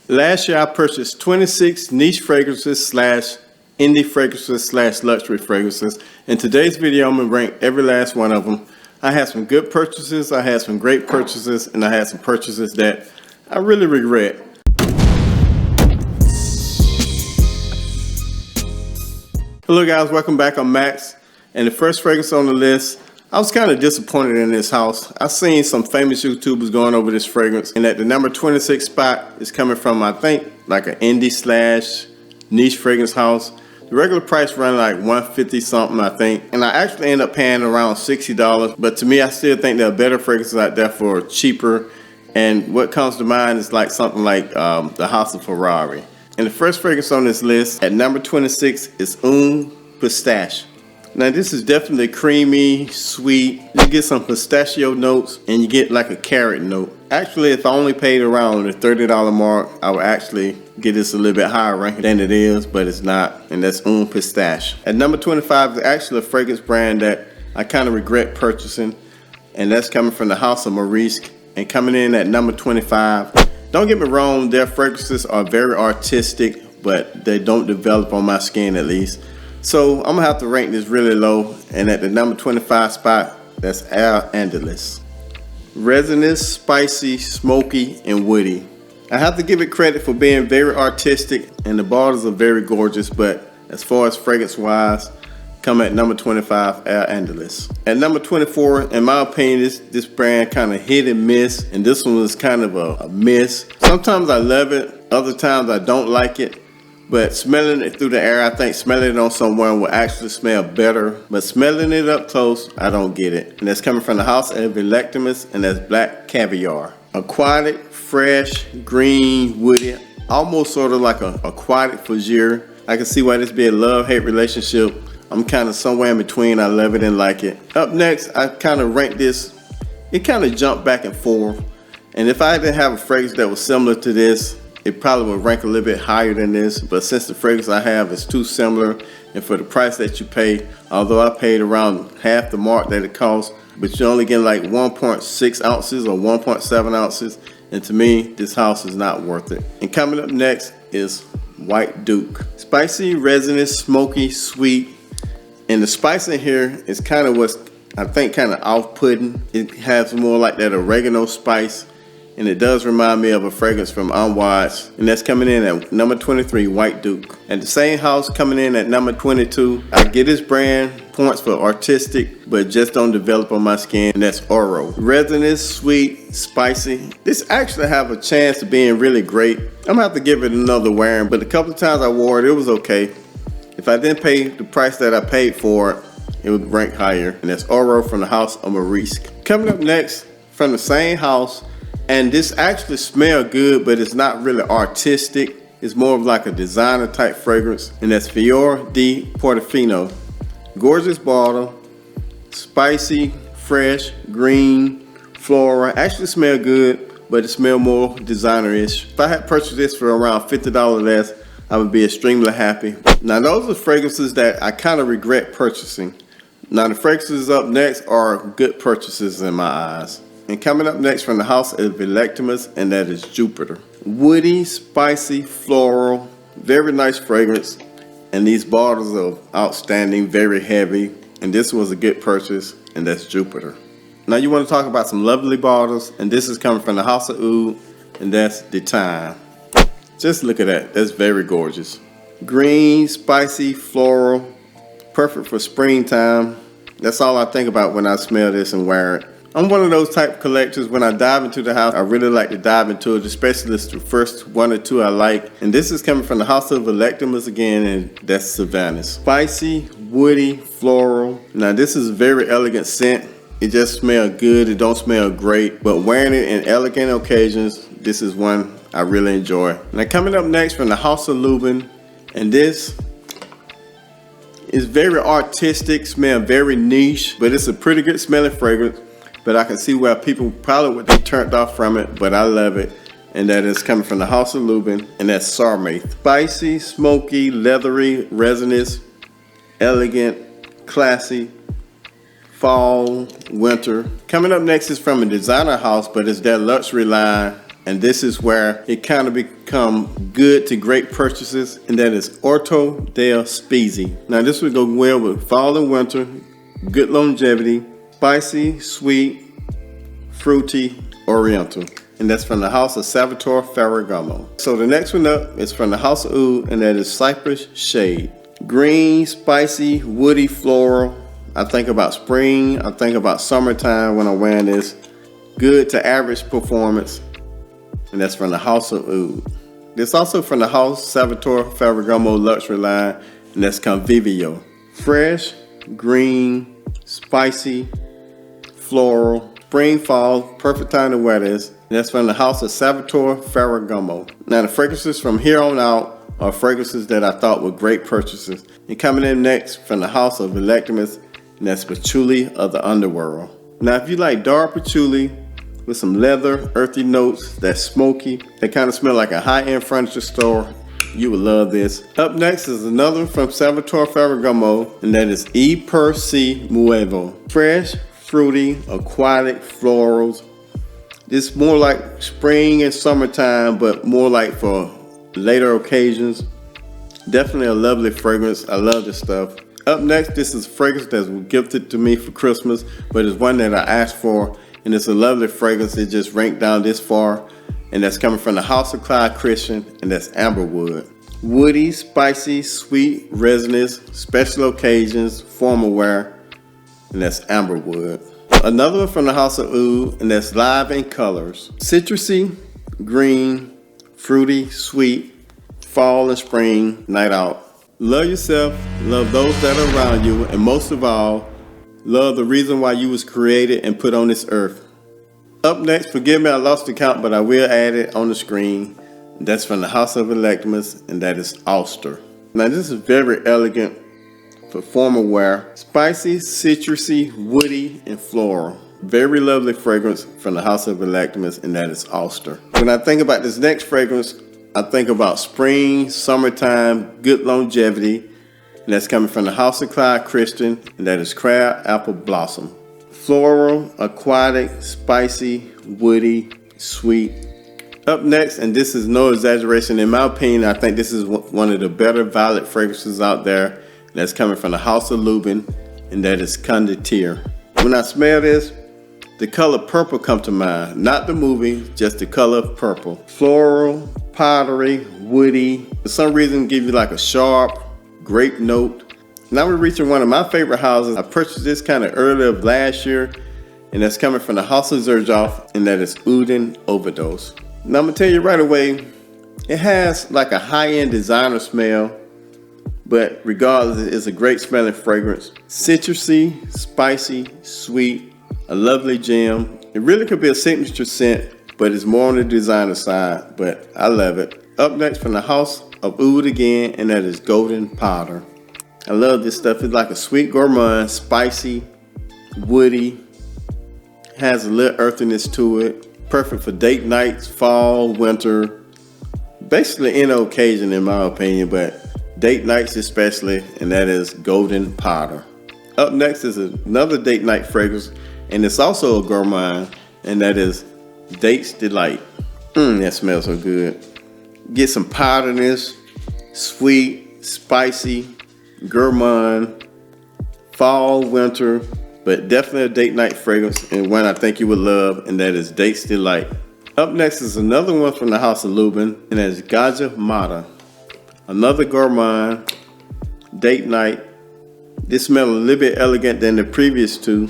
Last year I purchased 26 niche fragrances slash indie fragrances slash luxury fragrances. In today's video I'm going to rank every last one of them. I had some good purchases, I had some great purchases, and I had some purchases that I really regret. Hello guys, welcome back. I'm Max, and the first fragrance on the list, I was kind of disappointed in this house. I've seen some famous YouTubers going over this fragrance, and at the number 26 spot is coming from, I think, like an indie slash niche fragrance house. The regular price run like $150 something, I think, and I actually end up paying around $60. But to me, I still think there are better fragrances out there for cheaper. And what comes to mind is like something like the House of Ferrari. And the first fragrance on this list at number 26 is Pistache. Now this is definitely creamy, sweet. You get some pistachio notes and you get like a carrot note. Actually, if I only paid around the $30 mark, I would actually get this a little bit higher ranking than it is, but it's not. And that's Pistache. At number 25 is actually a fragrance brand that I kind of regret purchasing. And that's coming from the House of Maurice. And coming in at number 25. Don't get me wrong, their fragrances are very artistic, but they don't develop on my skin at least. So I'm gonna have to rank this really low, and at the number 25 spot, that's Al Andalus. Resinous, spicy, smoky, and woody. I have to give it credit for being very artistic, and the bottles are very gorgeous, but as far as fragrance wise, come at number 25, Al Andalus. At number 24, in my opinion, this brand kind of hit and miss, and this one was kind of a miss. Sometimes I love it, other times I don't like it. But smelling it through the air, I think smelling it on someone will actually smell better. But smelling it up close, I don't get it. And that's coming from the House of Electimus, and that's Black Caviar. Aquatic, fresh, green, woody, almost sort of like an aquatic fougere. I can see why this be a love-hate relationship. I'm kind of somewhere in between. I love it and like it. Up next, I kind of rank this. It kind of jumped back and forth. And if I didn't have a fragrance that was similar to this, it probably would rank a little bit higher than this, but since the fragrance I have is too similar, and for the price that you pay, although I paid around half the mark that it costs, but you're only getting like 1.6 ounces or 1.7 ounces, and to me, this house is not worth it. And coming up next is White Duke. Spicy, resinous, smoky, sweet, and the spice in here is kind of what's, I think, kind of off-putting. It has more like that oregano spice. And it does remind me of a fragrance from Unveil, and that's coming in at number 23, White Duke. At the same house, coming in at number 22, I get this brand points for artistic, but just don't develop on my skin, and that's Oro. Resinous, sweet, spicy. This actually have a chance of being really great. I'm gonna have to give it another wearing, but a couple of times I wore it, it was okay. If I didn't pay the price that I paid for it, it would rank higher, and that's Oro from the House of Maurice. Coming up next, from the same house, and this actually smells good, but it's not really artistic. It's more of like a designer type fragrance, and that's Fior di Portofino. Gorgeous bottle, spicy, fresh, green, floral. Actually smell good, but it smells more designer-ish. If I had purchased this for around $50 less, I would be extremely happy. Now those are fragrances that I kind of regret purchasing. Now the fragrances up next are good purchases in my eyes. And coming up next from the House of Electimus, and that is Jupiter. Woody, spicy, floral, very nice fragrance. And these bottles are outstanding, very heavy. And this was a good purchase, and that's Jupiter. Now you want to talk about some lovely bottles, and this is coming from the House of Oud, and that's The Time. Just look at that, that's very gorgeous. Green, spicy, floral, perfect for springtime. That's all I think about when I smell this and wear it. I'm one of those type of collectors. When I dive into the house, I really like to dive into it, especially the first one or two I like. And this is coming from the House of Electimus again, and that's Savannah. Spicy, woody, floral. Now this is a very elegant scent. It just smells good. It don't smell great, but wearing it in elegant occasions, this is one I really enjoy. Now coming up next from the House of Lubin, and this is very artistic, smell very niche, but it's a pretty good smelling fragrance. But I can see where people probably would be turned off from it, but I love it. And that is coming from the House of Lubin, and that's Sarmath. Spicy, smoky, leathery, resinous, elegant, classy, fall, winter. Coming up next is from a designer house, but it's their luxury line, and this is where it kind of become good to great purchases, and that is Orto del Spezi. Now this would go well with fall and winter, good longevity, spicy, sweet, fruity, oriental. And that's from the house of Salvatore Ferragamo. So the next one up is from the house of Oud, and that is Cypress Shade. Green, spicy, woody, floral. I think about spring, I think about summertime when I'm wearing this. Good to average performance. And that's from the house of Oud. This also from the house Salvatore Ferragamo luxury line, and that's Convivio. Fresh, green, spicy, floral, spring, fall, perfect time to wear this. And that's from the house of Salvatore Ferragamo. Now the fragrances from here on out are fragrances that I thought were great purchases. And coming in next from the house of Electimus, and that's Patchouli of the Underworld. Now if you like dark patchouli with some leather, earthy notes, that's smoky, that kind of smell like a high-end furniture store, you would love this. Up next is another one from Salvatore Ferragamo, and that is E Per Si Muovo. Fresh, fruity, aquatic, florals. It's more like spring and summertime, but more like for later occasions. Definitely a lovely fragrance. I love this stuff. Up next, this is a fragrance that was gifted to me for Christmas, but it's one that I asked for, and it's a lovely fragrance. It just ranked down this far, and that's coming from the house of Clyde Christian, and that's Amberwood. Woody, spicy, sweet, resinous, special occasions, formal wear, and that's Amberwood. Another one from the house of Oud, and that's Live in Colors. Citrusy, green, fruity, sweet, fall and spring, night out. Love yourself, love those that are around you, and most of all, love the reason why you was created and put on this earth. Up next, forgive me, I lost the count, but I will add it on the screen. That's from the house of Electimus, and that is Ulster. Now this is very elegant for formal wear. Spicy, citrusy, woody, and floral. Very lovely fragrance from the house of Electimus, and that is Ulster. When I think about this next fragrance, I think about spring, summertime, good longevity, and that's coming from the house of Clyde Christian, and that is Crab Apple Blossom. Floral, aquatic, spicy, woody, sweet. Up next, and this is no exaggeration, in my opinion, I think this is one of the better violet fragrances out there. That's coming from the house of Lubin, and that is Conditier. When I smell this, the color purple comes to mind. Not the movie, just the color purple. Floral, powdery, woody. For some reason, give you like a sharp grape note. Now we're reaching one of my favorite houses. I purchased this kind of early of last year, and that's coming from the house of Xerjoff, and that is Uden Overdose. Now I'm gonna tell you right away, it has like a high-end designer smell, but regardless, it's a great smelling fragrance. Citrusy, spicy, sweet, a lovely gem. It really could be a signature scent, but it's more on the designer side, but I love it. Up next from the house of Oud again, and that is Golden Powder. I love this stuff. It's like a sweet gourmand, spicy, woody, has a little earthiness to it. Perfect for date nights, fall, winter, basically any occasion in my opinion, but date nights especially, and that is Golden Powder. Up next is another date night fragrance, and it's also a gourmand, and that is Date's Delight. That smells so good. Get some powderness, sweet, spicy, gourmand, fall, winter, but definitely a date night fragrance, and one I think you would love, and that is Date's Delight. Up next is another one from the house of Lubin, and that is Gaja Mata. Another gourmand, date night. This smells a little bit elegant than the previous two.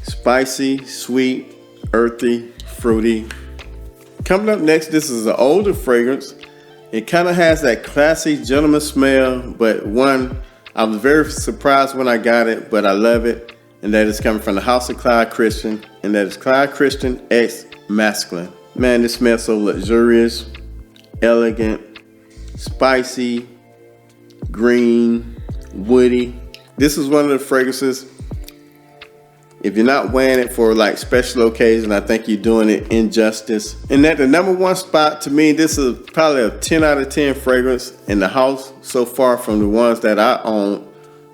Spicy, sweet, earthy, fruity. Coming up next, this is an older fragrance. It kind of has that classy gentleman smell, but one, I was very surprised when I got it, but I love it. And that is coming from the house of Clyde Christian, and that is Clyde Christian X Masculine. Man, this smells so luxurious, elegant, spicy, green, woody. This is one of the fragrances, if you're not wearing it for like special occasion, I think you're doing it injustice. And at the number one spot, to me, this is probably a 10 out of 10 fragrance in the house so far from the ones that I own.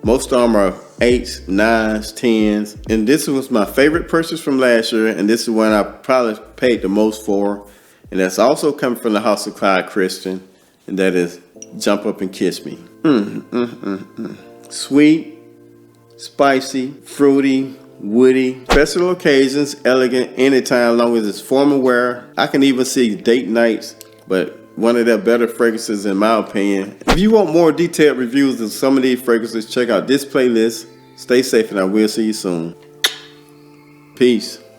Most of them are 8s, 9s, 10s. And this was my favorite purchase from last year, and this is one I probably paid the most for. And that's also coming from the house of Clyde Christian, and that is Jump Up and Kiss Me. Sweet, spicy, fruity, woody, special occasions, elegant, anytime, long as it's formal wear. I can even see date nights, but one of their better fragrances in my opinion. If you want more detailed reviews of some of these fragrances, check out this playlist. Stay safe, and I will see you soon. Peace.